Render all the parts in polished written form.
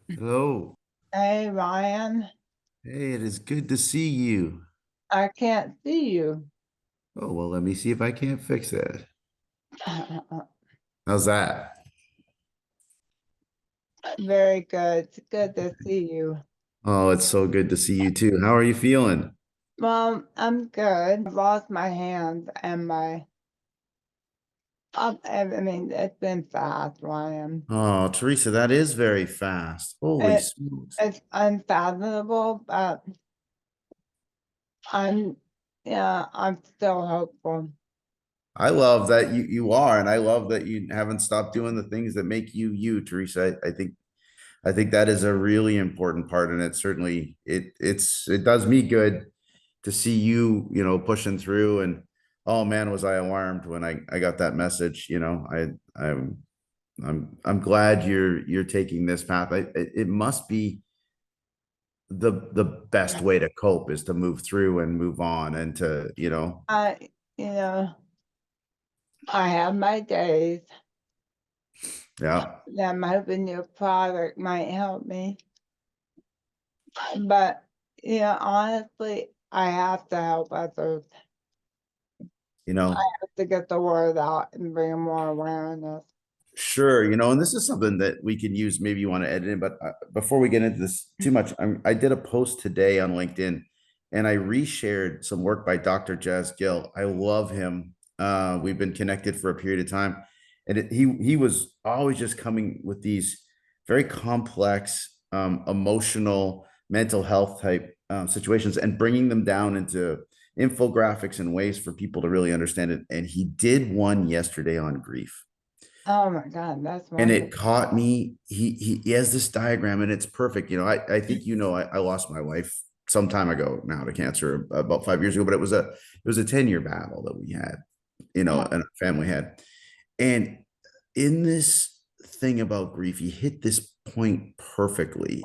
Hello. Hey, Ryan, Hey, it is good to see you. I can't see you. Oh, well, let me see if I can't fix that. How's that? Very good. It's good to see you. Oh, it's so good to see you too. How are you feeling? Well, I'm good. I've lost my hands and I mean, it's been fast, Ryan. Oh, Teresa, that is very fast. Holy It, smokes. it's unfathomable, but I'm, yeah, I'm still hopeful. I love that you are, and I love that you haven't stopped doing the things that make you you, Teresa. I think that is a really important part, and it certainly it does me good to see you, pushing through. And oh man, was I alarmed when I got that message. I'm glad you're taking this path. It must be the best way to cope is to move through and move on and to, I, you know, I have my days, yeah. and I'm hoping your product might help me. But, honestly, I have to help others. You know, To get the word out and bring more awareness. Sure, and this is something that we can use. Maybe you want to edit in, but before we get into this too much, I did a post today on LinkedIn, and I reshared some work by Dr. Jazz Gill. I love him. We've been connected for a period of time, and he was always just coming with these very complex, emotional, mental health type situations, and bringing them down into infographics and ways for people to really understand it. And he did one yesterday on grief, Oh my God, that's and it wonderful. caught me. He has this diagram, and it's perfect. I think I lost my wife some time ago now to cancer, about 5 years ago, but it was a 10-year battle that we had, and our family had. And in this thing about grief, he hit this point perfectly,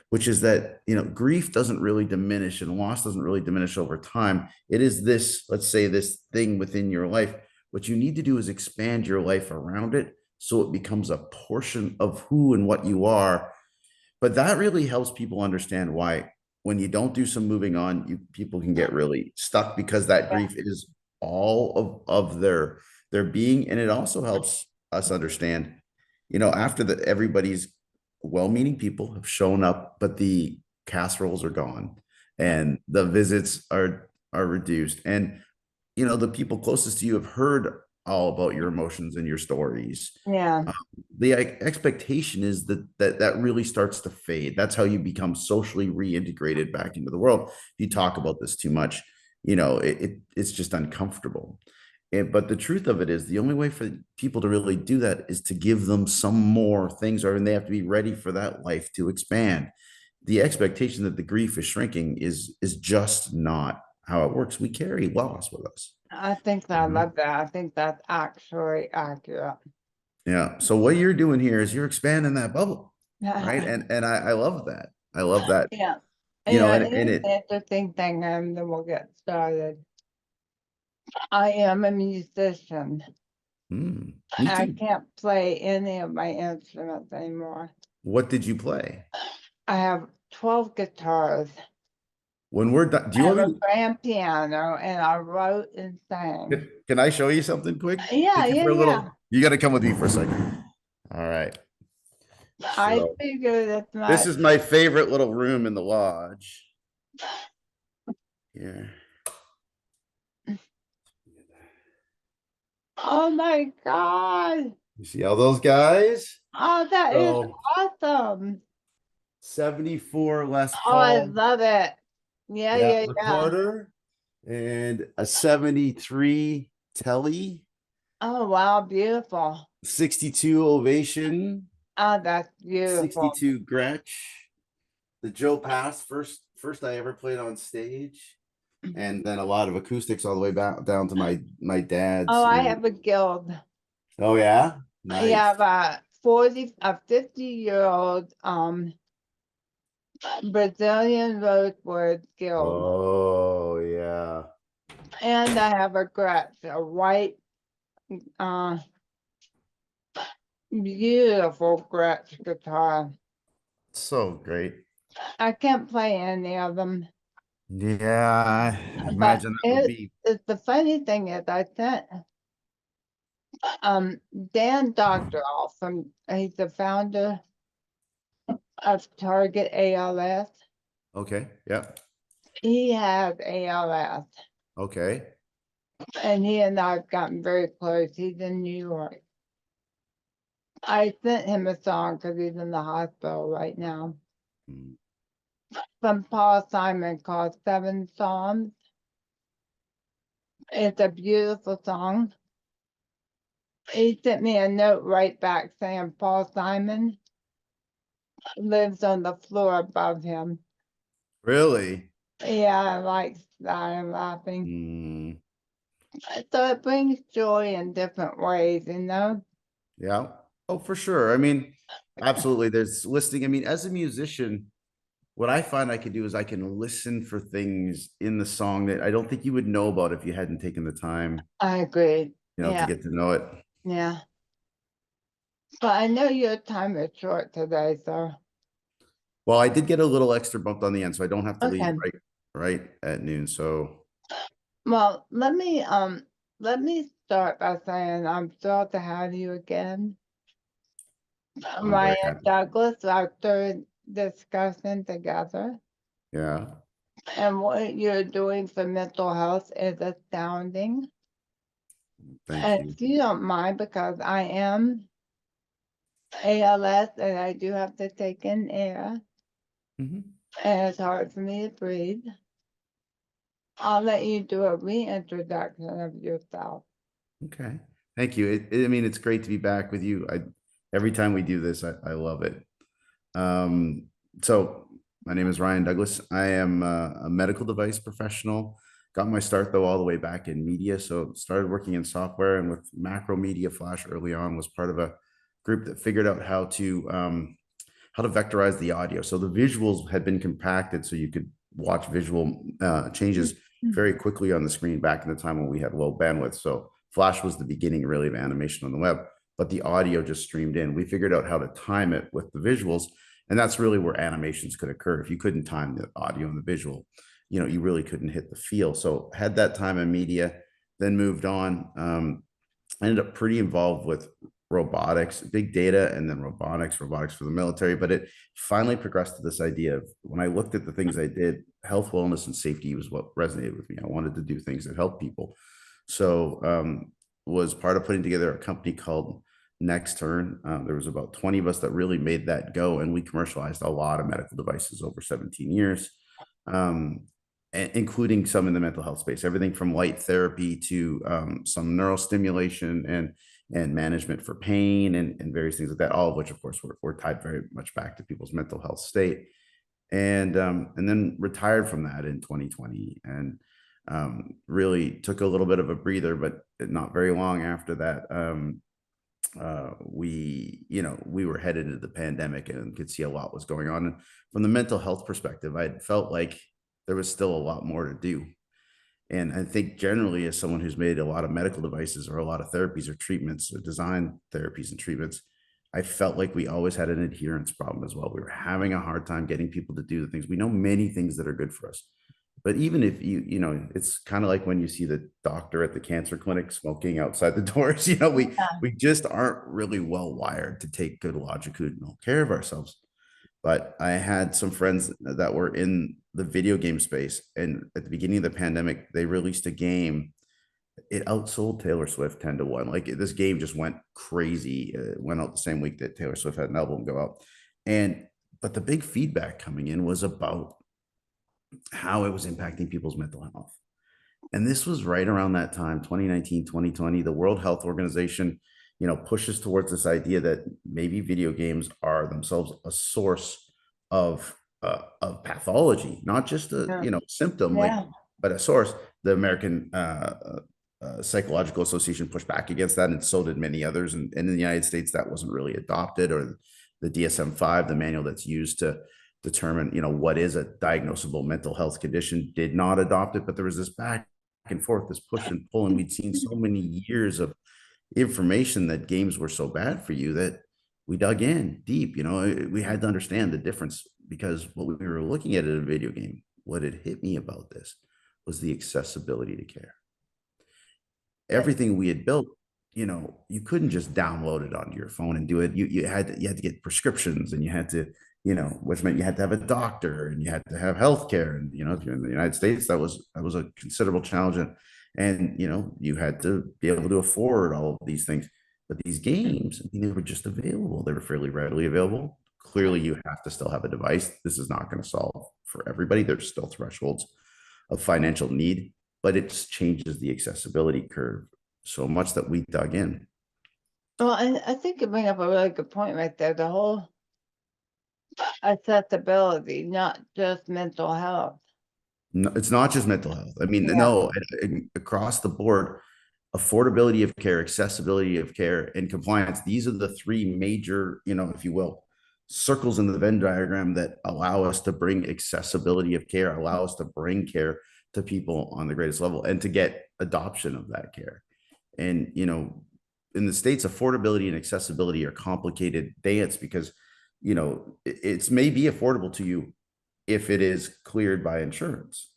which is that grief doesn't really diminish and loss doesn't really diminish over time. It is this, let's say, this thing within your life. What you need to do is expand your life around it so it becomes a portion of who and what you are. But that really helps people understand why when you don't do some moving on, people can get really stuck because that Yeah. grief is all of their being. And it also helps us understand, after that, everybody's well-meaning people have shown up, but the casseroles are gone and the visits are reduced. And the people closest to you have heard all about your emotions and your stories. Yeah. um, the expectation is that really starts to fade. That's how you become socially reintegrated back into the world. If you talk about this too much, it's just uncomfortable. But the truth of it is, the only way for people to really do that is to give them some more things, or and they have to be ready for that life to expand. The expectation that the grief is shrinking is just not how it works. We carry loss with us. I Mhm. love that. I think that's actually accurate. Yeah. So what you're doing here is you're expanding that bubble, right? And I love that. I love that. Yeah. And Here's it. the interesting thing, and then we'll get started. I am a musician. Me I too. can't play any of my instruments anymore. What did you play? I have 12 guitars. When we're done, do I you have want a me grand piano, and I wrote and sang. can I show you something quick? Yeah, Take you yeah, for a yeah. little, you got to come with me for a second. All right. I So figured as this much. is my favorite little room in the lodge. Here. Oh my God. You see all those guys? Oh, that is So awesome. 74 Les Oh, I Paul, love it. Yeah, yeah, yeah, yeah. recorder, and a 73 Telly, Oh, wow, beautiful. 62 Ovation, Oh, that's beautiful. 62 Gretsch, the Joe Pass, first I ever played on stage, and then a lot of acoustics all the way back down to my Oh, dad's. I have a guild. Oh yeah, I nice. have a 50-year-old Brazilian rosewood guild. Oh yeah. And I have a Gretsch, a white, uh, beautiful Gretsch guitar. So great. I can't play any of them, Yeah, I but imagine that would be the funny thing is I sent Dan Doctorow he's the founder of Target ALS. okay. Yeah. He has ALS, Okay. and he and I have gotten very close. He's in New York. I sent him a song because he's in the hospital right now Mm. from Paul Simon called Seven Psalms. It's a beautiful song. He sent me a note right back saying Paul Simon lives on the floor above him. Really? Yeah, I like that. I'm laughing. Mm, So it brings joy in different ways, you know? yeah. Oh, for sure. I mean, absolutely. There's listening. I mean, as a musician, what I find I can do is I can listen for things in the song that I don't think you would know about if you hadn't taken the time, I agree. to Yeah, get to know it. yeah. But I know your time is short today, so Well, I did get a little extra bumped on the end, so I don't have to leave okay. right at noon. So Well, let me start by saying I'm thrilled to have you again. I'm very Ryan happy. Douglas, our third discussion together. Yeah. And what you're doing for mental health is astounding. Thank And you. if you don't mind, because I am ALS and I do have to take in air, Mhm. and it's hard for me to breathe, I'll let you do a reintroduction of yourself. Okay. Thank you. I mean, it's great to be back with you. Every time we do this, I love it. Um, so my name is Ryan Douglas. I am a medical device professional. Got my start though all the way back in media. So started working in software and with macro media flash early on. Was part of a group that figured out how to vectorize the audio. So the visuals had been compacted so you could watch visual changes very quickly on the screen back in the time when we had low bandwidth. So Flash was the beginning really of animation on the web, but the audio just streamed in. We figured out how to time it with the visuals, and that's really where animations could occur. If you couldn't time the audio and the visual, you really couldn't hit the feel. So had that time in media, then moved on. I ended up pretty involved with robotics, big data, and then robotics for the military. But it finally progressed to this idea of when I looked at the things I did, health, wellness, and safety was what resonated with me. I wanted to do things that help people. So was part of putting together a company called Next Turn. There was about 20 of us that really made that go, and we commercialized a lot of medical devices over 17 years. Um, including some in the mental health space, everything from light therapy to some neural stimulation and management for pain and various things like that. All of which, of course, were tied very much back to people's mental health state. And then retired from that in 2020 and really took a little bit of a breather, but not very long after that. We were headed into the pandemic and could see a lot was going on. And from the mental health perspective, I felt like there was still a lot more to do. And I think generally, as someone who's made a lot of medical devices or a lot of therapies or treatments or design therapies and treatments, I felt like we always had an adherence problem as well. We were having a hard time getting people to do the things. We know many things that are good for us. But even if it's kind of like when you see the doctor at the cancer clinic smoking outside the doors, we just aren't really well wired to take good longitudinal care of ourselves. But I had some friends that were in the video game space, and at the beginning of the pandemic, they released a game. It outsold Taylor Swift 10 to 1. Like this game just went crazy. It went out the same week that Taylor Swift had an album go out. And but the big feedback coming in was about how it was impacting people's mental health. And this was right around that time, 2019, 2020. The World Health Organization, pushes towards this idea that maybe video games are themselves a source of pathology, not just a Yeah. symptom, Yeah. but a source. The American Psychological Association pushed back against that, and so did many others. And in the United States, that wasn't really adopted, or the DSM-5, the manual that's used to determine, what is a diagnosable mental health condition, did not adopt it. But there was this back and forth, this push and pull, and we'd seen so many years of information that games were so bad for you that we dug in deep. We had to understand the difference, because what we were looking at in a video game, what had hit me about this was the accessibility to care. But Everything we had built, you couldn't just download it onto your phone and do it. You had to get prescriptions, and you had to, which meant you had to have a doctor, and you had to have health care. And if you're in the United States, that was a considerable challenge. And you had to be able to afford all of these things. But these games, I mean, they were just available. They were fairly readily available. Clearly, you have to still have a device. This is not going to solve for everybody. There's still thresholds of financial need, but it changes the accessibility curve so much that we dug in. well, I think you bring up a really good point right there. The whole accessibility, not just mental health. No, it's not just mental health. I mean, Yeah, no, across the board, affordability of care, accessibility of care, and compliance. These are the three major, if you will, circles in the Venn diagram that allow us to bring accessibility of care, allow us to bring care to people on the greatest level, and to get adoption of that care. And in the States, affordability and accessibility are complicated dance, because it's may be affordable to you if it is cleared by insurance,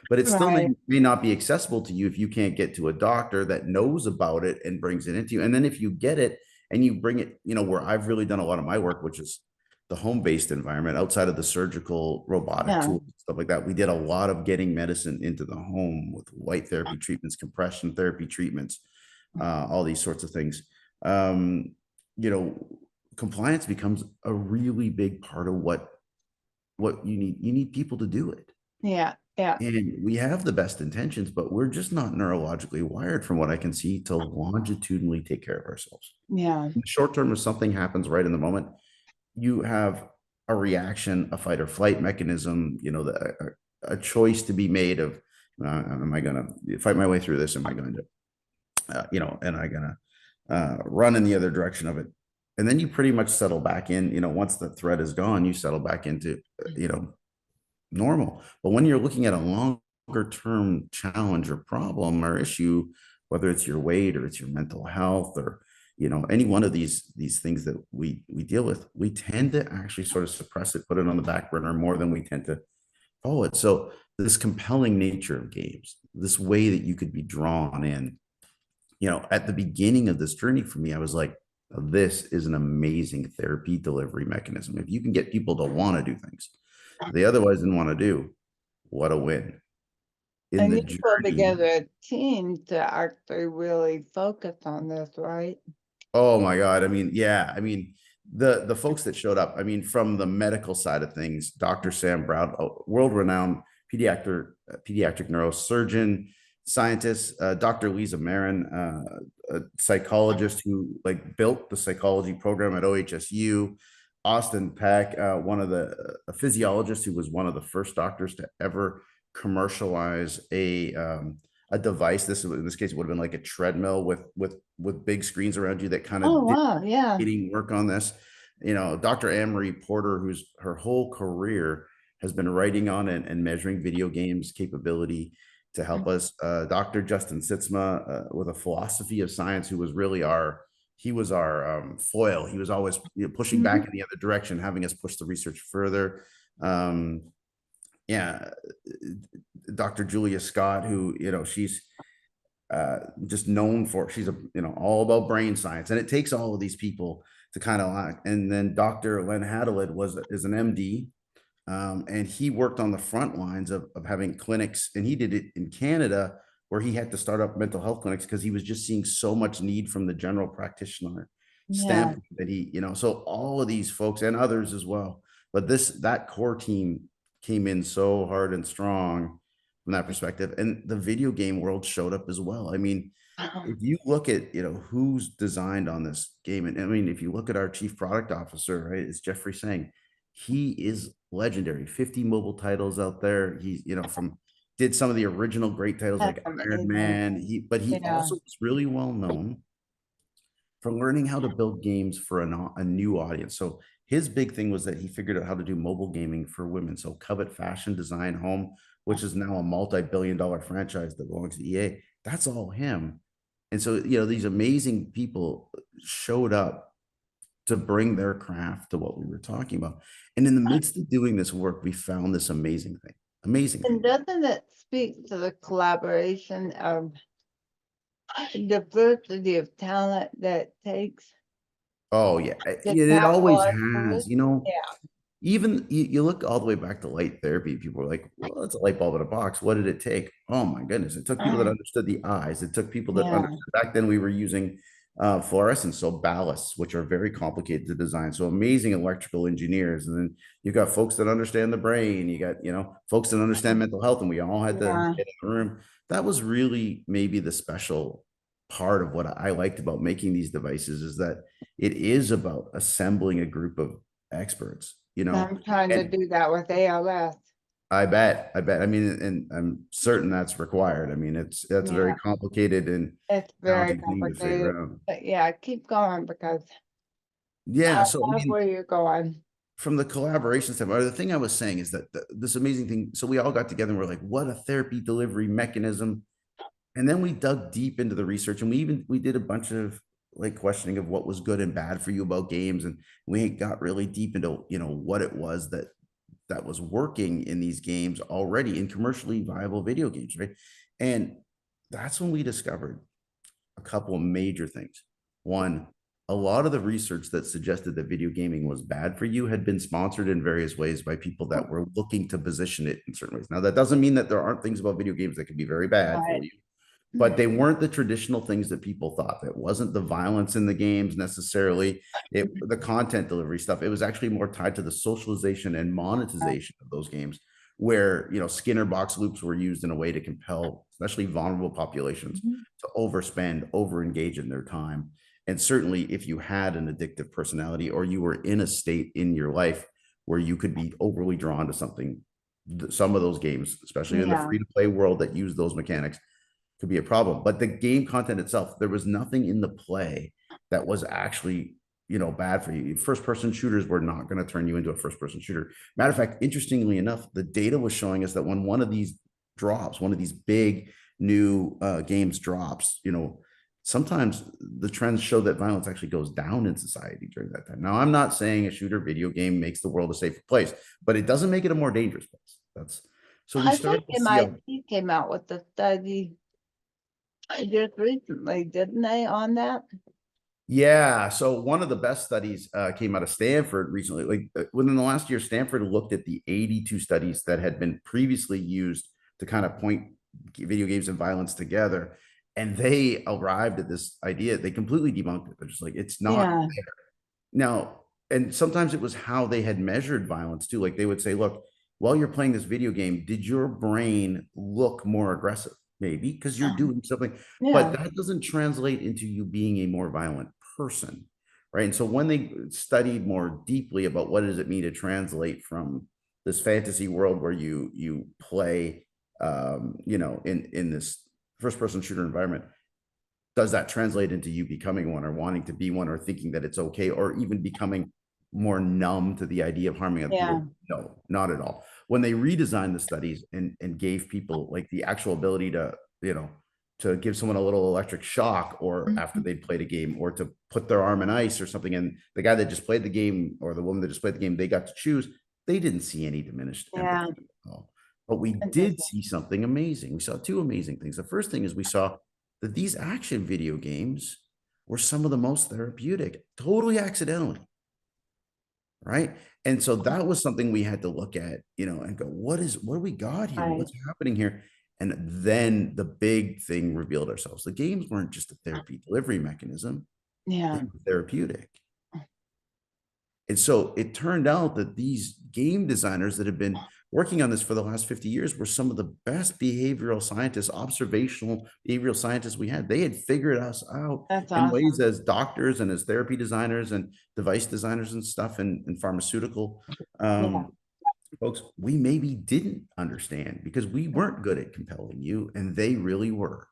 but it still may, right. may not be accessible to you if you can't get to a doctor that knows about it and brings it into you. And then if you get it and you bring it, where I've really done a lot of my work, which is the home-based environment outside of the surgical robotic Yeah. tools, stuff like that. We did a lot of getting medicine into the home with light therapy treatments, compression therapy treatments, all these sorts of things. Um, you know, Compliance becomes a really big part of what you need. You need people to do it. Yeah. Yeah. And we have the best intentions, but we're just not neurologically wired, from what I can see, to longitudinally take care of ourselves. Yeah. In the short term, if something happens right in the moment, you have a reaction, a fight or flight mechanism, a choice to be made of, am I going to fight my way through this? Am I going to, am I going to run in the other direction of it? And then you pretty much settle back in, once the threat is gone, you settle back into, normal. But when you're looking at a longer term challenge or problem or issue, whether it's your weight or it's your mental health, or any one of these things that we deal with, we tend to actually sort of suppress it, put it on the back burner more than we tend to follow it. So this compelling nature of games, this way that you could be drawn in, at the beginning of this journey for me, I was like, this is an amazing therapy delivery mechanism. If you can get people to want to do things they otherwise didn't want to do, what a win in And the you put journey. together a team to actually really focus on this, right? Oh my God. I mean, yeah. I mean, the folks that showed up, I mean, from the medical side of things, Dr. Sam Brown, a world-renowned pediatric neurosurgeon, scientist, Dr. Lisa Marin, a psychologist who like built the psychology program at OHSU, Austin Peck, one of a physiologist who was one of the first doctors to ever commercialize a device. This in this case, it would have been like a treadmill with big screens around you that kind Oh, of did wow. Yeah. work on this. Dr. Anne-Marie Porter, who's her whole career has been writing on and measuring video games capability to help us. Dr. Justin Sitzma, with a philosophy of science, who was really our foil. He was always pushing back Mhm. in the other direction, having us push the research further. Um, yeah, Dr. Julia Scott, who she's just known for, she's all about brain science, and it takes all of these people to kind of, and then Dr. Len Hadelid is an MD, and he worked on the front lines of having clinics, and he did it in Canada, where he had to start up mental health clinics because he was just seeing so much need from the general practitioner Yeah. standpoint that so all of these folks and others as well. But that core team came in so hard and strong from that perspective. And the video game world showed up as well. I mean, if you look at who's designed on this game, and I mean, if you look at our chief product officer, right, it's Jeffrey Sang. He is legendary. 50 mobile titles out there. He's from did some of the original great titles That's like Iron amazing. Man. But he Yeah. also was really well known for learning how to build games for a new audience. So his big thing was that he figured out how to do mobile gaming for women. So Covet Fashion Design Home, which is now a multi-billion-dollar franchise that belongs to EA, that's all him. And so these amazing people showed up to bring their craft to what we were talking about. And in the midst of doing this work, we found this amazing And thing. doesn't it speak to the collaboration of diversity of talent that it takes Oh yeah, to it always capitalize on it? has, you know. Yeah. Even you look all the way back to light therapy, people are like, well, it's a light bulb in a box. What did it take? Oh my goodness. It took people that understood the eyes. It took people that Yeah. understood. Back then we were using fluorescence, so ballasts, which are very complicated to design. So amazing electrical engineers. And then you got folks that understand the brain. You got, folks that understand mental health. And we all had to Yeah. get in the room. That was really maybe the special part of what I liked about making these devices is that it is about assembling a group of experts, I'm trying to and do that with ALS. I mean, and I'm certain that's required. I mean, that's a very Yeah, complicated and it's very challenging thing to complicated. figure out. But yeah, keep going because Yeah, I so I love mean, where you're going. from the collaboration standpoint, or the thing I was saying is that this amazing thing. So we all got together and we're like, what a therapy delivery mechanism. And then we dug deep into the research and we did a bunch of like questioning of what was good and bad for you about games. And we got really deep into, what it was that was working in these games already in commercially viable video games, right? And that's when we discovered a couple of major things. One, a lot of the research that suggested that video gaming was bad for you had been sponsored in various ways by people that were looking to position it in certain ways. Now, that doesn't mean that there aren't things about video games that can be very bad for Right. you, but they weren't the traditional things that people thought. It wasn't the violence in the games necessarily, the content delivery stuff. It was actually more tied to the socialization and monetization of those games, where Skinner box loops were used in a way to compel especially vulnerable populations Mhm. to overspend, over engage in their time. And certainly if you had an addictive personality or you were in a state in your life where you could be overly drawn to something, some of those games, especially in the Yeah. free to play world that use those mechanics, could be a problem. But the game content itself, there was nothing in the play that was actually, bad for you. First person shooters were not going to turn you into a first person shooter. Matter of fact, interestingly enough, the data was showing us that when one of these drops, one of these big new games drops, sometimes the trends show that violence actually goes down in society during that time. Now, I'm not saying a shooter video game makes the world a safer place, but it doesn't make it a more dangerous place. That's so we I think started to see how. MIT came out with a study just recently, didn't they, on that? Yeah. So one of the best studies came out of Stanford recently. Like within the last year, Stanford looked at the 82 studies that had been previously used to kind of point video games and violence together. And they arrived at this idea. They completely debunked it. They're just like, it's not Yeah. there. Now, and sometimes it was how they had measured violence too. Like they would say, look, while you're playing this video game, did your brain look more aggressive? Maybe because you're doing something, but Yeah. that doesn't translate into you being a more violent person, right? And so when they studied more deeply about what does it mean to translate from this fantasy world where you play, in this first person shooter environment, does that translate into you becoming one or wanting to be one or thinking that it's okay or even becoming more numb to the idea of harming other Yeah. people? No, not at all. When they redesigned the studies and gave people like the actual ability to, to give someone a little electric shock or after Mhm. they'd played a game or to put their arm in ice or something, and the guy that just played the game or the woman that just played the game, they got to choose, they didn't see any diminished Yeah. empathy at all. But we did Interesting. see something amazing. We saw two amazing things. The first thing is we saw that these action video games were some of the most therapeutic, totally accidentally, right? And so that was something we had to look at, and go, what do we got here? Right. What's happening here? And then the big thing revealed ourselves. The games weren't just a therapy delivery mechanism, they Yeah. were therapeutic. And so it turned out that these game designers that have been working on this for the last 50 years were some of the best behavioral scientists, observational behavioral scientists we had. They had figured us out That's in ways awesome. as doctors and as therapy designers and device designers and stuff and pharmaceutical Yeah. folks, we maybe didn't understand because we weren't good at compelling you and they really were.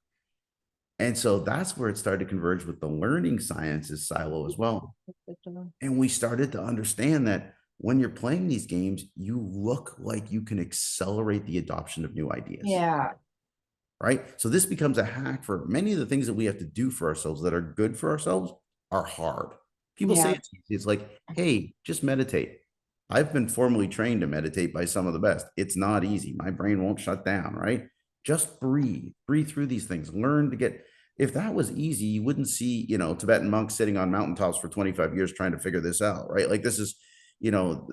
And so that's where it started to converge with the learning sciences silo as well, and we started to understand that when you're playing these games, you look like you can accelerate the adoption of new ideas, Yeah. right? So this becomes a hack for many of the things that we have to do for ourselves that are good for ourselves are hard. People say Yeah. it's easy. It's like, hey, just meditate. I've been formally trained to meditate by some of the best. It's not easy. My brain won't shut down, right? Just breathe through these things. Learn to get, if that was easy, you wouldn't see, Tibetan monks sitting on mountaintops for 25 years trying to figure this out, right? Like this is, you know,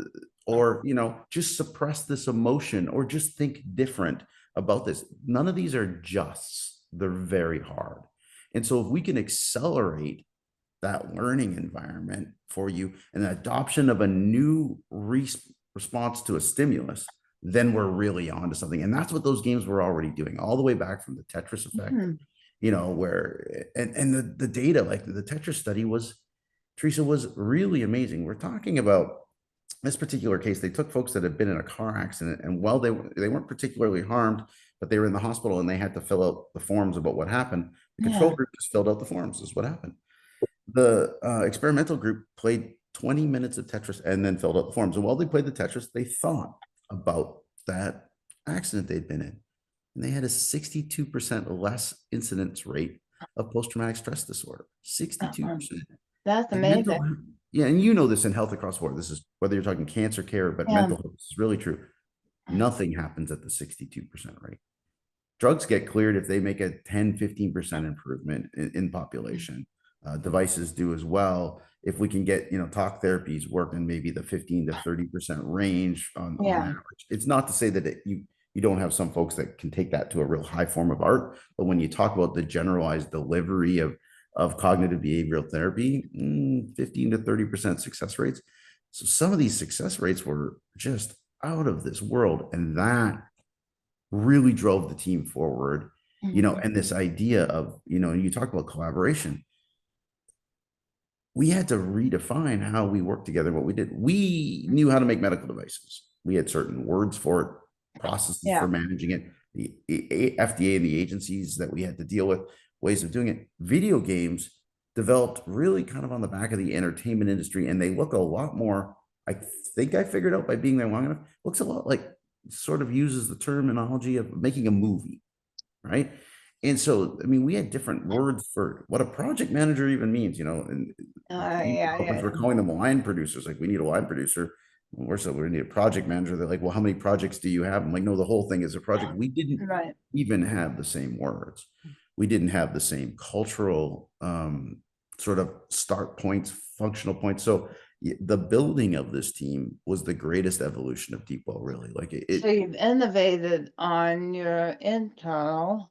or, just suppress this emotion or just think different about this. None of these are justs. They're very hard. And so if we can accelerate that learning environment for you and the adoption of a new response to a stimulus, then we're really onto something. And that's what those games were already doing, all the way back from the Tetris effect, Mhm. where and the data, like the Tetris study was, Teresa, was really amazing. We're talking about this particular case. They took folks that had been in a car accident, and while they weren't particularly harmed, but they were in the hospital and they had to fill out the forms about what happened. The control Yeah. group just filled out the forms, is what happened. The experimental group played 20 minutes of Tetris and then filled out the forms. And while they played the Tetris, they thought about that accident they'd been in. And they had a 62% less incidence rate of post-traumatic stress disorder. Uh-uh. 62%. That's And mental, amazing. yeah, and you know this in health across the board. This is whether you're talking cancer care, but Yeah. mental health, this is really true. Nothing happens at the 62% rate. Drugs get cleared if they make a 10-15% improvement in population. Devices do as well. If we can get, talk therapies working maybe the 15 to 30% range on Yeah. average. It's not to say that you don't have some folks that can take that to a real high form of art, but when you talk about the generalized delivery of cognitive behavioral therapy, 15 to 30% success rates. So some of these success rates were just out of this world, and that really drove the team forward. Mhm. And this idea of, you talk about collaboration. We had to redefine how we work together, what we did. We knew how to make medical devices. We had certain words for it, processes for Yeah. managing it, the FDA and the agencies that we had to deal with, ways of doing it. Video games developed really kind of on the back of the entertainment industry, and they look a lot more, I think I figured out by being there long enough, looks a lot like, sort of uses the terminology of making a movie, right? And so, I mean, we had different words for what a project manager even means, and Yeah. folks Yeah. were calling them line producers. Like, we need a line producer. Well, we need a project manager. They're like, well, how many projects do you have? I'm like, no, the whole thing is a project. We didn't Right. even have the same words. We didn't have the same cultural sort of start points, functional points. So the building of this team was the greatest evolution of DeepWell, really. Like So you've innovated on your internal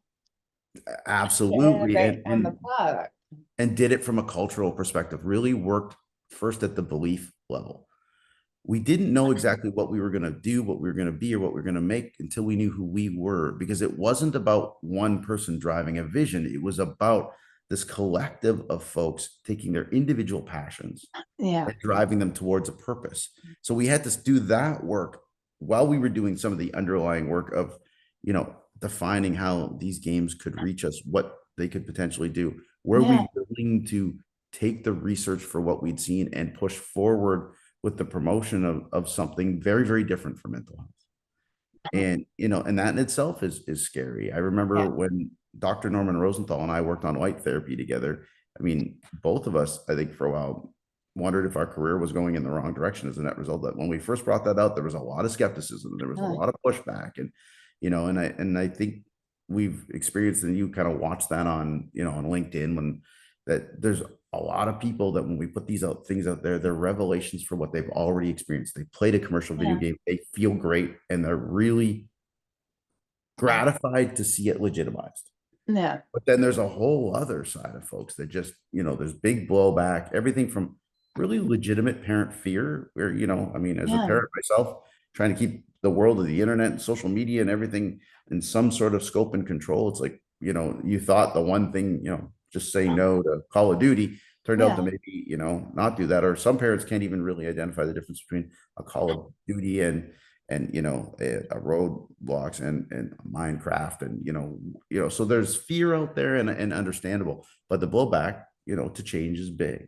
to absolutely, innovate and on the product. did it from a cultural perspective. Really worked first at the belief level. We didn't know exactly what we were going to do, what we were going to be, or what we were going to make until we knew who we were, because it wasn't about one person driving a vision. It was about this collective of folks taking their individual passions Yeah. and driving them towards a purpose. So we had to do that work while we were doing some of the underlying work of, defining how these games could reach us, what they could potentially do. Were Yeah. we willing to take the research for what we'd seen and push forward with the promotion of something very, very different for mental health? And and that in itself is scary. I remember Yeah. when Dr. Norman Rosenthal and I worked on white therapy together. I mean, both of us, I think, for a while wondered if our career was going in the wrong direction as a net result. That when we first brought that out, there was a lot of skepticism, there was a Uh, lot of pushback, and and I think we've experienced, and you kind of watch that on on LinkedIn, when that there's a lot of people that when we put these things out there, they're revelations for what they've already experienced. They played a commercial video yeah. game, they feel great, and they're really gratified to see it legitimized. Yeah. But then there's a whole other side of folks that just, there's big blowback, everything from really legitimate parent fear, where, I mean, as a Yeah. parent myself, trying to keep the world of the internet and social media and everything in some sort of scope and control. It's like, you thought the one thing, just saying no to Call of Duty turned out to Yeah. maybe, not do that. Or some parents can't even really identify the difference between a Call of Duty and a roadblocks and Minecraft, and so there's fear out there, and understandable, but the blowback to change is big,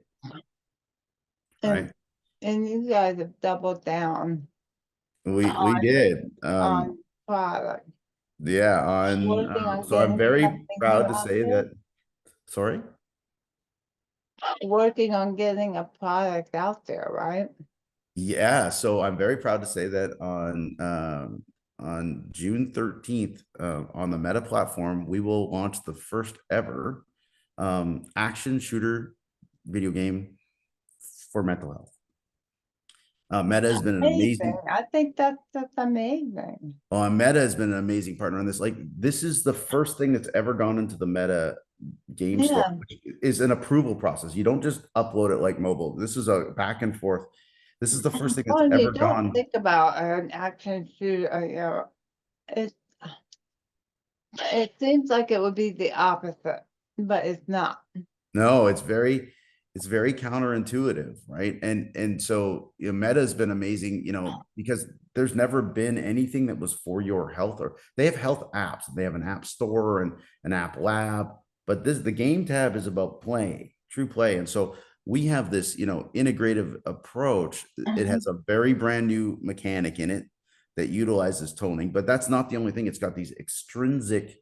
And right? and you guys have doubled down We on did, on product. yeah, on Working on so I'm getting very something new proud to out say there. that, sorry. working on getting a product out there, right? Yeah, so I'm very proud to say that on June 13th, on the Meta platform, we will launch the first ever action shooter video game for mental health. Meta has been an Amazing. amazing I think that's amazing. Meta has been an amazing partner on this. Like, this is the first thing that's ever gone into the Meta game store, Yeah. which is an approval process. You don't just upload it like mobile. This is a back and forth. This is the first thing that's Well, you ever don't gone. think about an action shooter, it it seems like it would be the opposite, but it's not. No, it's very counterintuitive, right? And so, you know, Meta has been amazing, you know, because there's never been anything that was for your health. Or they have health apps. They have an app store and an app lab, but this the game tab is about play, true play. And so we have this, you know, integrative approach. It has a very brand new mechanic in it that utilizes toning, but that's not the only thing. It's got these extrinsic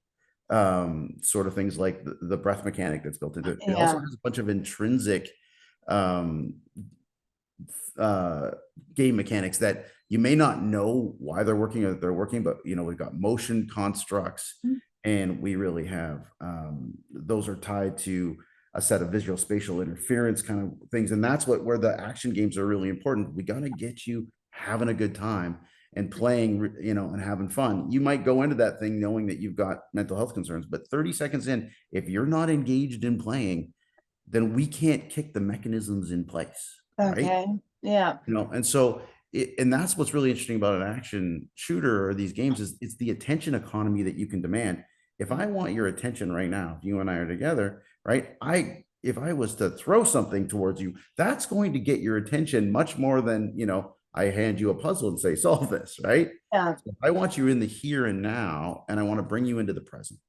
sort of things like the breath mechanic that's built into it. It also Yeah. has a bunch of intrinsic um uh game mechanics that you may not know why they're working or they're working, but you know, we've got motion constructs, and we really have those are tied to a set of visual spatial interference kind of things. And that's what where the action games are really important. We got to get you having a good time and playing, you know, and having fun. You might go into that thing knowing that you've got mental health concerns, but 30 seconds in, if you're not engaged in playing, then we can't kick the mechanisms in place, right? Okay. Yeah. You know, and so and that's what's really interesting about an action shooter or these games is it's the attention economy that you can demand. If I want your attention right now, if you and I are together, right? If I was to throw something towards you, that's going to get your attention much more than, you know, I hand you a puzzle and say, solve this, right? Yeah. So I want you in the here and now, and I want to bring you into the present.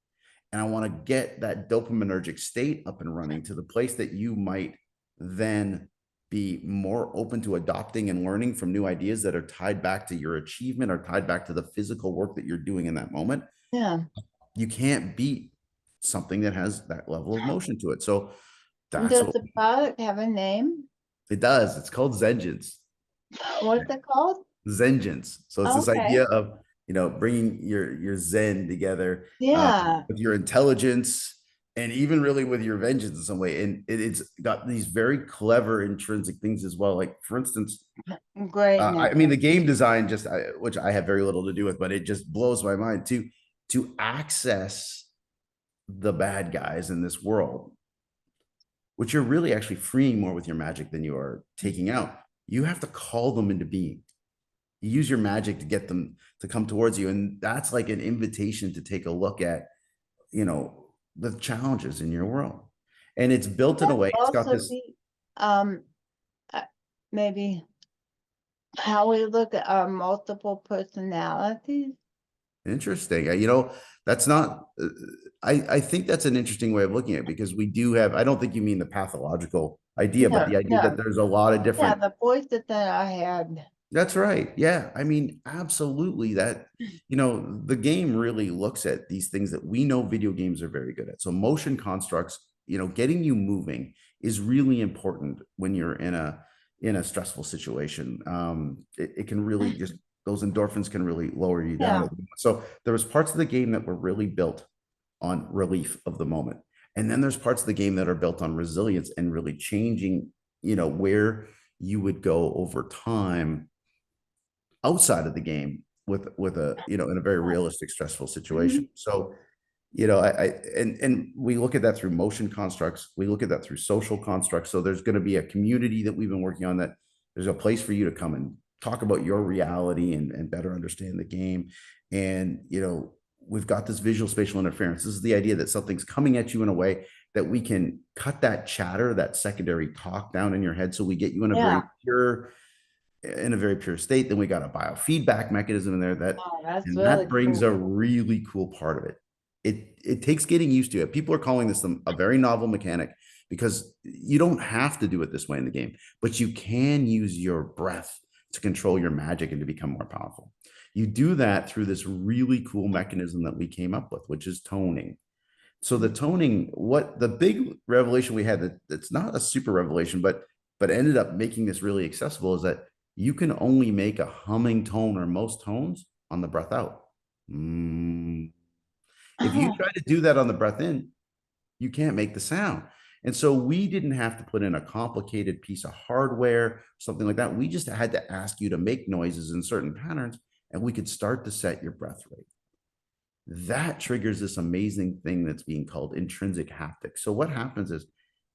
And I want to get that dopaminergic state up and running to the place that you might then be more open to adopting and learning from new ideas that are tied back to your achievement or tied back to the physical work that you're doing in that moment. Yeah. You can't beat something that has that level of motion to it. So that's Does what the product have a name? it does. It's called Zengence. What's it called? Zengence. So it's this Okay. idea of, you know, bringing your Zen together Yeah. with your intelligence and even really with your vengeance in some way. And it's got these very clever intrinsic things as well. Like, for instance, Great I mean, the name. game design just which I have very little to do with, but it just blows my mind to access the bad guys in this world, which you're really actually freeing more with your magic than you are taking out. You have to call them into being. You use your magic to get them to come towards you, and that's like an invitation to take a look at, you know, the challenges in your world. And it's built in a That way, it's got also this be um uh, maybe how we look at our multiple personalities. interesting, you know, that's not I think that's an interesting way of looking at it, because we do have, I don't think you mean the pathological idea, but No, the idea that no. there's a lot of Yeah, different. the voices that I had. That's right. Yeah. I mean, absolutely. That, you know, the game really looks at these things that we know video games are very good at. So motion constructs, you know, getting you moving is really important when you're in a stressful situation. It can really just, those endorphins can really lower you Yeah. down. So there was parts of the game that were really built on relief of the moment. And then there's parts of the game that are built on resilience and really changing, you know, where you would go over time outside of the game with a, you know, in a very realistic stressful situation. Mhm. So, you know, I and we look at that through motion constructs, we look at that through social constructs. So there's going to be a community that we've been working on, that there's a place for you to come and talk about your reality and better understand the game. And, you know, we've got this visual spatial interference. This is the idea that something's coming at you in a way that we can cut that chatter, that secondary talk down in your head, so we get you Yeah. in a very pure state. Then we got a biofeedback mechanism in there Oh, that's and really that brings a cool. really cool part of it. It takes getting used to it. People are calling this a very novel mechanic, because you don't have to do it this way in the game, but you can use your breath to control your magic and to become more powerful. You do that through this really cool mechanism that we came up with, which is toning. So the toning, what the big revelation we had, that it's not a super revelation, but ended up making this really accessible, is that you can only make a humming tone or most tones on the breath out. Mm. If you try to do that on the breath in, you can't make the sound. And so we didn't have to put in a complicated piece of hardware, something like that. We just had to ask you to make noises in certain patterns, and we could start to set your breath rate. That triggers this amazing thing that's being called intrinsic haptics. So what happens is,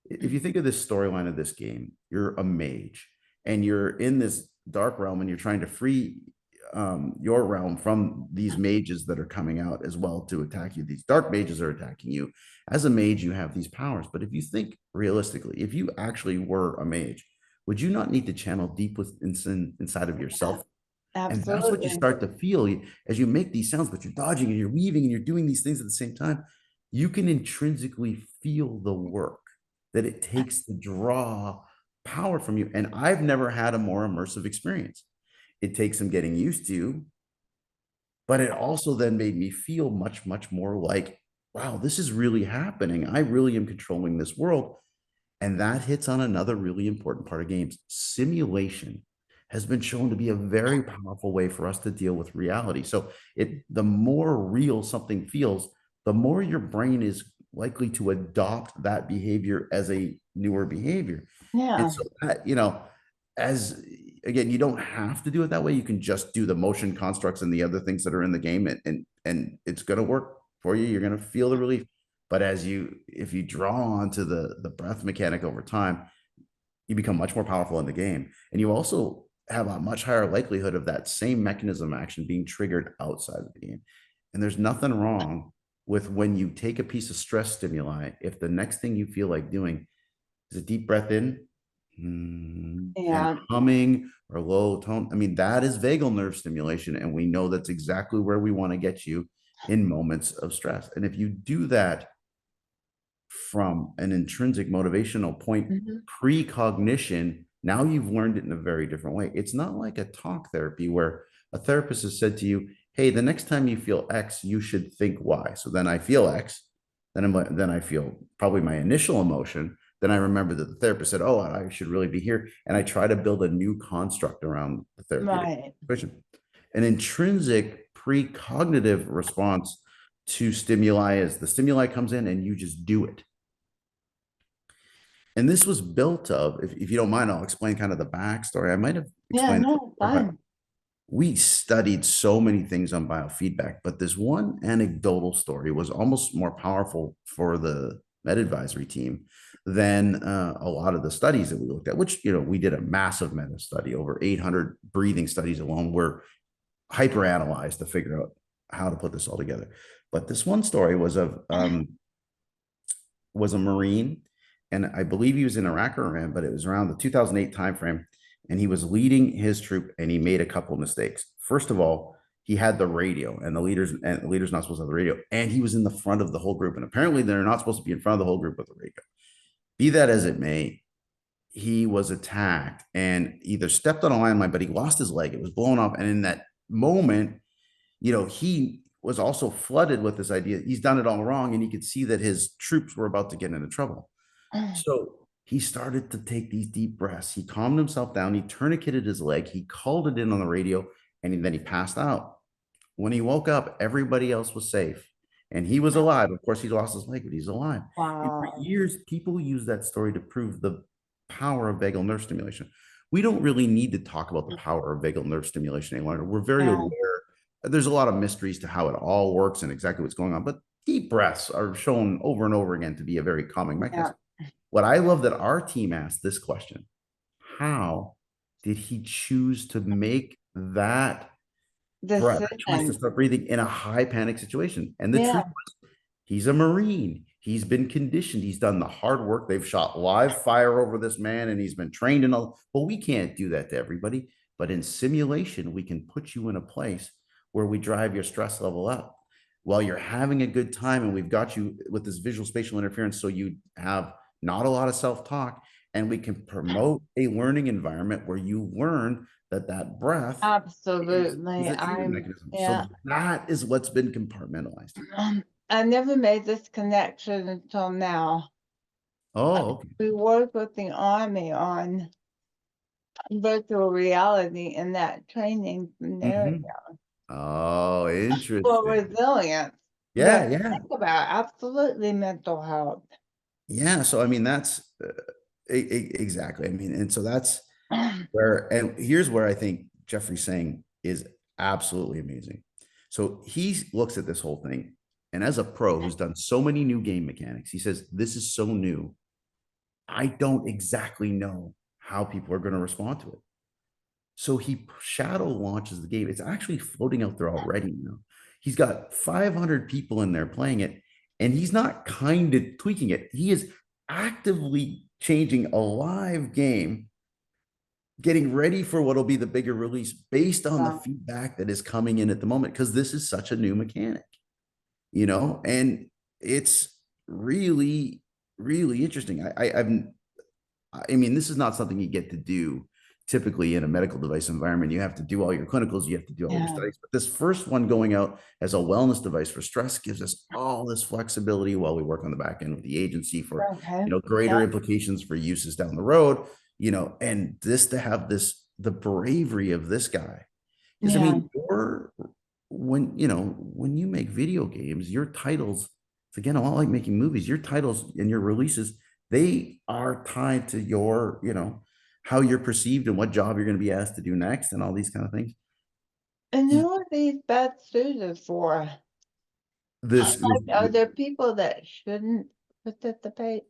if you think of this storyline of this game, you're a mage and you're in this dark realm and you're trying to free your realm from these mages that are coming out as well to attack you. These dark mages are attacking you. As a mage, you have these powers. But if you think realistically, if you actually were a mage, would you not need to channel deep inside of yourself? And that's what you Absolutely. start to feel as you make these sounds, but you're dodging and you're weaving and you're doing these things at the same time. You can intrinsically feel the work that it takes to draw power from you. And I've never had a more immersive experience. It takes some getting used to, but it also then made me feel much, much more like, wow, this is really happening. I really am controlling this world. And that hits on another really important part of games. Simulation has been shown to be a very powerful way for us to deal with reality. So the more real something feels, the more your brain is likely to adopt that behavior as a newer behavior. And Yeah. so that, as again, you don't have to do it that way. You can just do the motion constructs and the other things that are in the game, and it's going to work for you. You're going to feel the relief. But if you draw onto the breath mechanic over time, you become much more powerful in the game. And you also have a much higher likelihood of that same mechanism action being triggered outside of the game. And there's nothing wrong with when you take a piece of stress stimuli, if the next thing you feel like doing is a deep breath in and Yeah. humming or low tone. I mean, that is vagal nerve stimulation. And we know that's exactly where we want to get you in moments of stress. And if you do that from an intrinsic motivational point, Mhm. precognition, now you've learned it in a very different way. It's not like a talk therapy where a therapist has said to you, hey, the next time you feel X, you should think Y. So then I feel X, then I feel probably my initial emotion. Then I remember that the therapist said, oh, I should really be here. And I try to build a new construct around the therapeutic Right. situation. An intrinsic precognitive response to stimuli is the stimuli comes in and you just do it. And this was built of, if you don't mind, I'll explain kind of the backstory. I might have Yeah, explained it no, before, but fun. we studied so many things on biofeedback, but this one anecdotal story was almost more powerful for the med advisory team than a lot of the studies that we looked at, which, we did a massive meta study, over 800 breathing studies alone were hyper analyzed to figure out how to put this all together. But this one story was a Marine, and I believe he was in Iraq or Iran, but it was around the 2008 timeframe, and he was leading his troop, and he made a couple of mistakes. First of all, he had the radio, and the leader's not supposed to have the radio, and he was in the front of the whole group, and apparently they're not supposed to be in front of the whole group with the radio. Be that as it may, he was attacked and either stepped on a landmine, but he lost his leg. It was blown off, and in that moment, he was also flooded with this idea. He's done it all wrong. And he could see that his troops were about to get into trouble. So he started to take these deep breaths. He calmed himself down. He tourniqueted his leg. He called it in on the radio, and then he passed out. When he woke up, everybody else was safe. And he was alive. Of course, he lost his leg, but he's alive. And for Wow. years, people use that story to prove the power of vagal nerve stimulation. We don't really need to talk about the power of vagal nerve stimulation any longer. We're very Yeah. aware. There's a lot of mysteries to how it all works and exactly what's going on, but deep breaths are shown over and over again to be a very calming Yeah. mechanism. What I love that our team asked this question: how did he choose to make that breath, that choice to Decision. start breathing in a high panic situation? And the truth Yeah. was, he's a Marine. He's been conditioned. He's done the hard work. They've shot live fire over this man, and he's been trained in all. Well, we can't do that to everybody. But in simulation, we can put you in a place where we drive your stress level up while you're having a good time. And we've got you with this visual spatial interference. So you have not a lot of self talk. And we can promote a learning environment where you learn that breath is Absolutely. a treatment mechanism. Yeah. So that is what's been compartmentalized here. I never made this connection until now. Oh, okay. We work with the Army on virtual reality and that training scenario Mhm. Oh, for interesting. resilience. Yeah, But yeah. think about absolutely mental health. Yeah. So, I mean, that's exactly. I mean, and so that's where, and here's where I think Jeffrey's saying is absolutely amazing. So he looks at this whole thing, and as a pro who's done so many new game mechanics, he says, this is so new. I don't exactly know how people are going to respond to it. So he shadow launches the game. It's actually floating out there already now. He's got 500 people in there playing it, and he's not kind of tweaking it. He is actively changing a live game, getting ready for what'll be the bigger release based on the Yeah, feedback that is coming in at the moment, because this is such a new mechanic, and it's really, really interesting. I mean, this is not something you get to do typically in a medical device environment. You have to do all your clinicals, you have to do all your yeah. studies. But this first one going out as a wellness device for stress gives us all this flexibility while we work on the back end with the agency for, Okay. greater Yeah, implications for uses down the road, and this to have the bravery of this guy. Because I yeah, mean, when you make video games, your titles, it's again a lot like making movies, your titles and your releases, they are tied to your, how you're perceived and what job you're going to be asked to do next and all these kind of things. and who are these best suited for? This Like, are there people that shouldn't participate?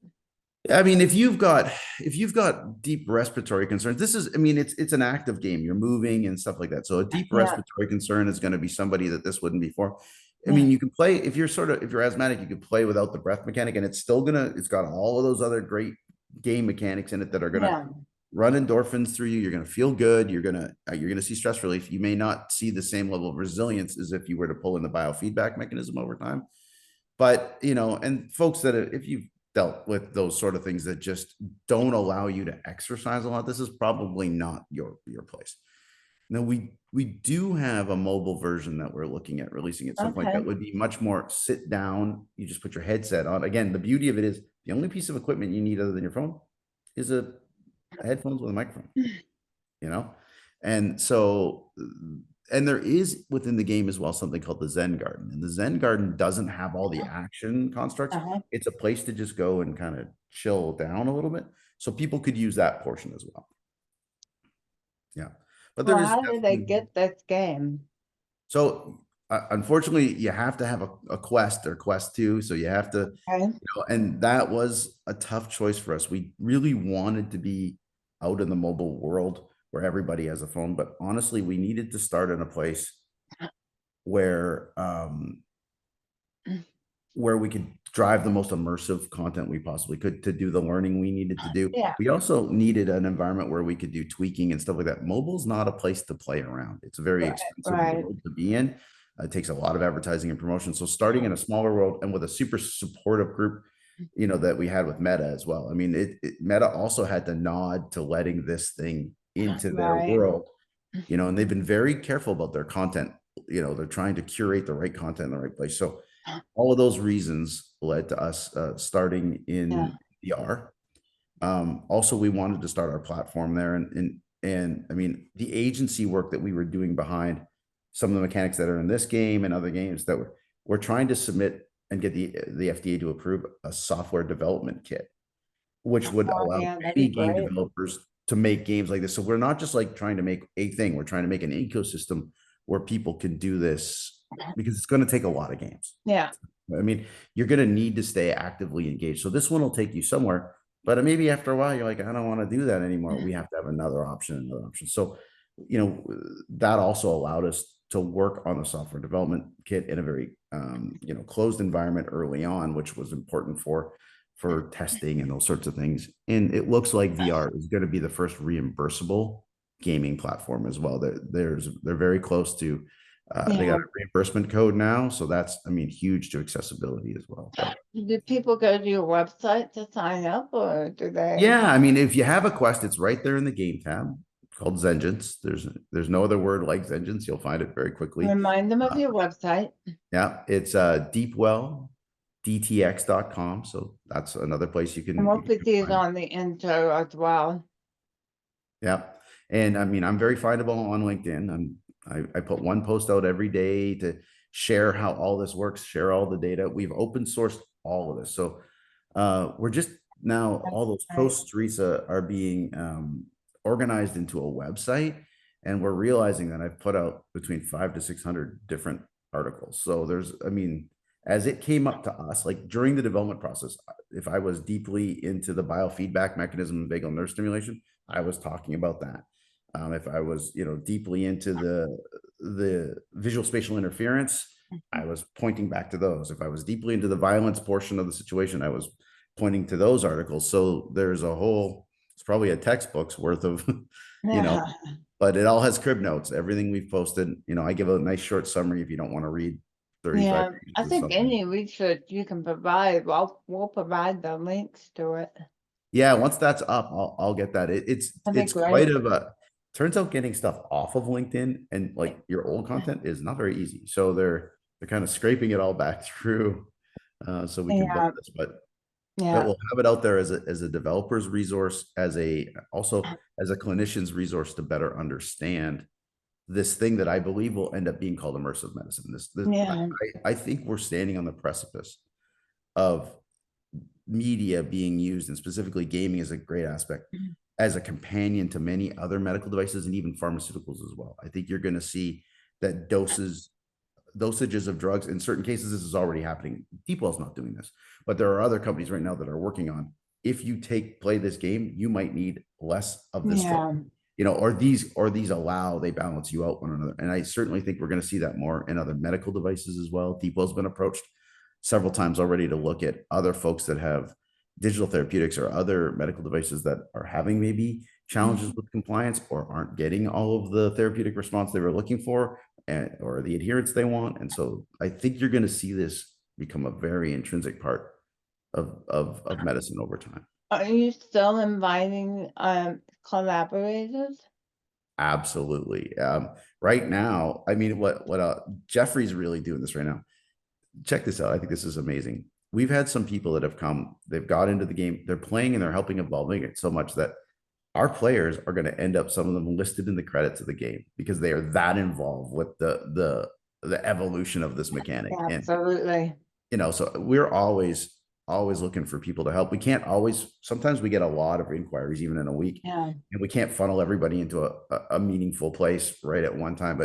I mean, if you've got deep respiratory concerns, this is, I mean, it's an active game. You're moving and stuff like that. So a deep Yeah, respiratory concern is going to be somebody that this wouldn't be for. I yeah, mean, you can play if you're asthmatic, you could play without the breath mechanic, and it's got all of those other great game mechanics in it that are gonna yeah, run endorphins through you. You're gonna feel good. You're gonna see stress relief. You may not see the same level of resilience as if you were to pull in the biofeedback mechanism over time. But and folks that if you've dealt with those sort of things that just don't allow you to exercise a lot, this is probably not your place. Now we do have a mobile version that we're looking at releasing at some point okay, that would be much more sit down. You just put your headset on. Again, the beauty of it is the only piece of equipment you need other than your phone is a headphones with a microphone, you know? And so, and there is within the game as well something called the Zen Garden. And the Zen Garden doesn't have all the action constructs. uh-huh. It's a place to just go and kind of chill down a little bit. So people could use that portion as well. Yeah. But there Well, is how did they definitely, get this game? so unfortunately, you have to have a Quest or Quest 2. So you have to, Okay, and that was a tough choice for us. We really wanted to be out in the mobile world where everybody has a phone, but honestly, we needed to start in a place where where we could drive the most immersive content we possibly could to do the learning we needed to do. yeah, We also needed an environment where we could do tweaking and stuff like that. Mobile's not a place to play around. It's a very right, expensive right, world to be in. It takes a lot of advertising and promotion. So starting in a smaller world and with a super supportive group, that we had with Meta as well. I mean, Meta also had to nod to letting this thing into their right, world, and they've been very careful about their content. They're trying to curate the right content in the right place. So all of those reasons led to us starting yeah, in VR. Also, we wanted to start our platform there, and I mean, the agency work that we were doing behind some of the mechanics that are in this game and other games that we're trying to submit and get the FDA to approve a software development kit, which would oh, allow yeah, that'd be any game great. developers to make games like this. So we're not just like trying to make a thing; we're trying to make an ecosystem where people can do this because it's going to take a lot of games. Yeah, I mean, you're going to need to stay actively engaged. So this one will take you somewhere, but maybe after a while, you're like, I don't want to do that anymore. We have to have another option, another option. So, that also allowed us to work on the software development kit in a very, closed environment early on, which was important for testing and those sorts of things. And it looks like VR is going to be the first reimbursable gaming platform as well. They're very close to they got yeah. a reimbursement code now, so that's, I mean, huge to accessibility as well. But Do people go to your website to sign up or do they? yeah, I mean, if you have a Quest, it's right there in the game tab. called Zengence. There's no other word like Zengence. You'll find it very quickly. Remind them of Uh, your website. yeah, it's DeepWell DTx.com. So that's another place And we'll you put can these find. on the intro as well. Yeah. And I mean, I'm very findable on LinkedIn. I put one post out every day to share how all this works, share all the data. We've open sourced all of this. So we're just now, all those Right. posts, Teresa, are being organized into a website. And we're realizing that I've put out between 500 to 600 different articles. So there's, I mean, as it came up to us, like during the development process, if I was deeply into the biofeedback mechanism of vagal nerve stimulation, I was talking about that. If I was, deeply into the visual spatial interference, I was pointing back to those. If I was deeply into the violence portion of the situation, I was pointing to those articles. So there's a whole, it's probably a textbook's worth of, you know, Yeah. but it all has crib notes. Everything we've posted, I give a nice short summary if you don't want to read 35 Yeah. I pages of think something. any research you can provide, we'll provide the links to it. Yeah, once that's up, I'll get that. That'd be It's quite great. of a, turns out getting stuff off of LinkedIn and like your old content is not very easy. So they're kind of scraping it all back through so we can build Yeah. this. But Yeah. we'll have it out there as a developer's resource, as a also as a clinician's resource to better understand this thing that I believe will end up being called immersive medicine. This Yeah. I think we're standing on the precipice of media being used, and specifically gaming is a great aspect, as a companion to many other medical devices and even pharmaceuticals as well. I think you're going to see that dosages of drugs, in certain cases this is already happening. DeepWell's not doing this, but there are other companies right now that are working on, if you play this game, you might need less of this drug, Yeah. or these allow, they balance you out one another. And I certainly think we're going to see that more in other medical devices as well. DeepWell's been approached several times already to look at other folks that have digital therapeutics or other medical devices that are having maybe challenges with compliance or aren't getting all of the therapeutic response they were looking for, or the adherence they want. And so I think you're going to see this become a very intrinsic part of medicine over time. Are you still inviting collaborators? Absolutely. Right now, I mean, what Jeffrey's really doing this right now. Check this out. I think this is amazing. We've had some people that have come, they've got into the game, they're playing and they're helping evolving it so much that our players are going to end up, some of them listed in the credits of the game, because they are that involved with the evolution of this mechanic. And Absolutely. so we're always looking for people to help. We can't always, sometimes we get a lot of inquiries even in a week, Yeah. and we can't funnel everybody into a meaningful place right at one time.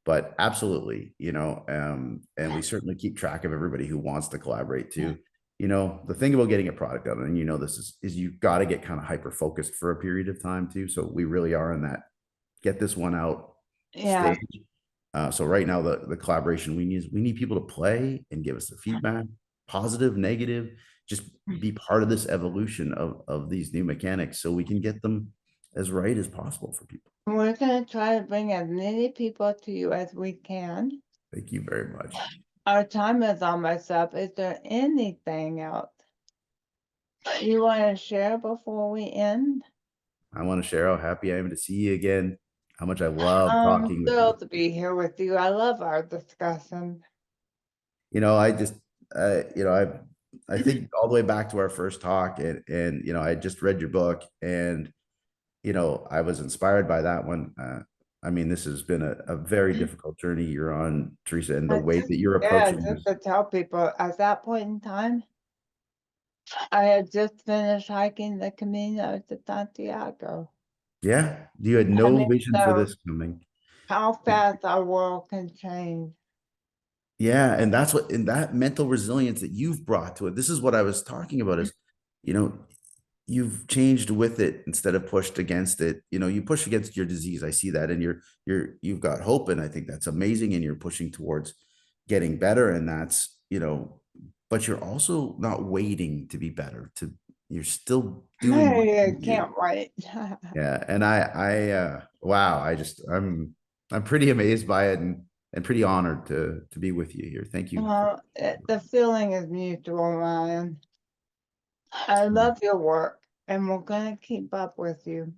But absolutely, and we certainly keep track of everybody who wants to collaborate too. The thing about getting a product out, and this is you've got to get kind of hyper focused for a period of time too. So we really are in that get this one out Yeah. stage. So right now, the collaboration we need people to play and give us the feedback, positive, negative, just be part of this evolution of these new mechanics, so we can get them as right as possible for people. We're going to try to bring as many people to you as we can. Thank you very much. Our time is almost up. Is there anything else you want to share before we end? I want to share how happy I am to see you again, how much I love I'm talking with you. thrilled to be here with you. I love our discussion. I just, I think all the way back to our first talk, and I just read your book, and I was inspired by that one. I mean, this has been a very difficult journey you're on, Teresa, and the I way just, that you're yeah, approaching just this. to tell people, at that point in time, I had just finished hiking the Camino de Santiago. Yeah, you had I no mean, vision for so this coming. how fast our world can change. Yeah, and that's what, and that mental resilience that you've brought to it. This is what I was talking about is, you know, you've changed with it instead of pushed against it. You push against your disease. I see that, and you've got hope, and I think that's amazing. And you're pushing towards getting better, and that's, but you're also not waiting to be better. You're still doing what I you do. can't wait. Yeah, and wow, I'm pretty amazed by it, and pretty honored to be with you here. Thank you for. Well, the feeling is mutual, Ryan. I love your work, and we're going to keep up with you.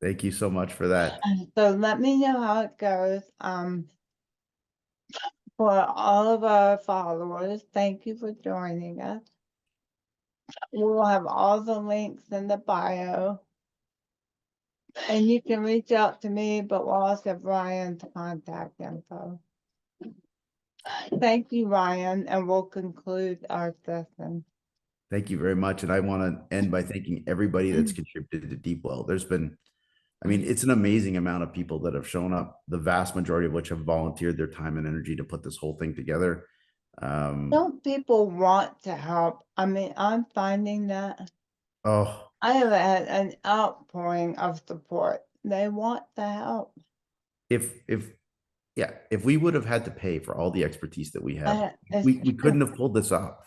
Thank you so much for that. So let me know how it goes. For all of our followers, thank you for joining us. We'll have all the links in the bio. And you can reach out to me, but we'll also have Ryan's contact info. Thank you, Ryan, and we'll conclude our session. Thank you very much. And I want to end by thanking everybody that's contributed to DeepWell. There's been, I mean, it's an amazing amount of people that have shown up, the vast majority of which have volunteered their time and energy to put this whole thing together. Don't people want to help? I mean, I'm finding that Oh, I have had an outpouring of support. They want to help. if yeah, if we would have had to pay for all the expertise that we have, It's we couldn't have pulled this off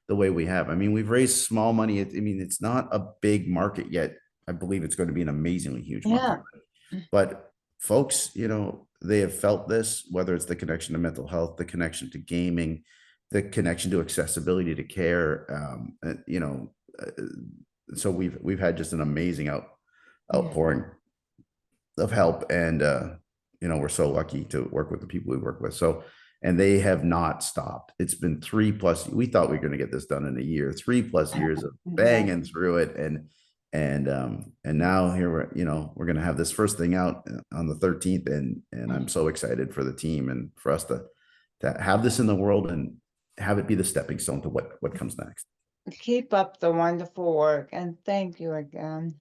the way we have. I mean, we've raised small money. I mean, it's not a big market yet. I believe it's going to be an amazingly huge market. yeah. But folks, they have felt this, whether it's the connection to mental health, the connection to gaming, the connection to accessibility to care. So we've had just an amazing outpouring of help, and we're so lucky to work with the people we work with. So, and they have not stopped. It's been 3+ we thought we were going to get this done in a year, 3+ years of banging through it, and now here we're going to have this first thing out on the 13th, and I'm so excited for the team and for us to have this in the world and have it be the stepping stone to what comes next. Keep up the wonderful work, and thank you again.